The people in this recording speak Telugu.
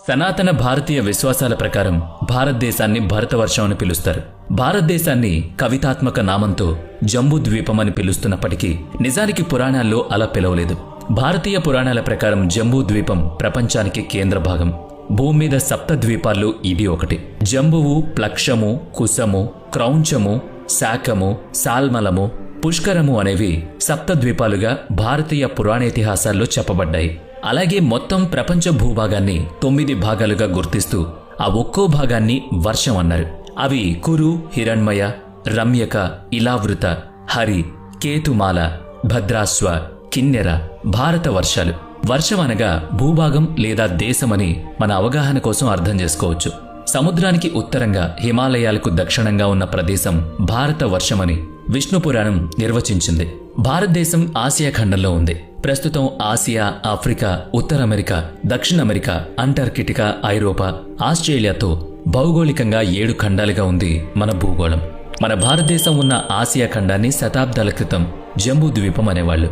సనాతన భారతీయ విశ్వాసాల ప్రకారం భారతదేశాన్ని భరతవర్షం అని పిలుస్తారు. భారతదేశాన్ని కవితాత్మక నామంతో జంబూద్వీపం అని పిలుస్తున్నప్పటికీ నిజానికి పురాణాల్లో అలా పిలవలేదు. భారతీయ పురాణాల ప్రకారం జంబూద్వీపం ప్రపంచానికి కేంద్ర భాగం. భూమి మీద సప్తద్వీపాల్లో ఇది ఒకటి. జంబువు, ప్లక్షము, కుశము, క్రౌంచము, శాకము, సాల్మలము, పుష్కరము అనేవి సప్తద్వీపాలుగా భారతీయ పురాణేతిహాసాల్లో చెప్పబడ్డాయి. అలాగే మొత్తం ప్రపంచ భూభాగాన్ని 9 భాగాలుగా గుర్తిస్తూ ఆ ఒక్కో భాగాన్ని వర్షం అన్నారు. అవి కురు, హిరణ్మయ, రమ్యక, ఇలావృత, హరి, కేతుమాల, భద్రాస్వ, కిన్నెర, భారత వర్షాలు. వర్షం అనగా భూభాగం లేదా దేశమని మన అవగాహన కోసం అర్థం చేసుకోవచ్చు. సముద్రానికి ఉత్తరంగా హిమాలయాలకు దక్షిణంగా ఉన్న ప్రదేశం భారత వర్షమని విష్ణు పురాణం నిర్వచించింది. భారతదేశం ఆసియా ఖండంలో ఉంది. ప్రస్తుతం ఆసియా, ఆఫ్రికా, ఉత్తర అమెరికా, దక్షిణ అమెరికా, అంటార్కిటికా, ఐరోపా, ఆస్ట్రేలియాతో భౌగోళికంగా 7 ఖండాలుగా ఉంది మన భూగోళం. మన భారతదేశం ఉన్న ఆసియా ఖండాన్ని శతాబ్దాల క్రితం జంబూద్వీపం అనేవాళ్లు.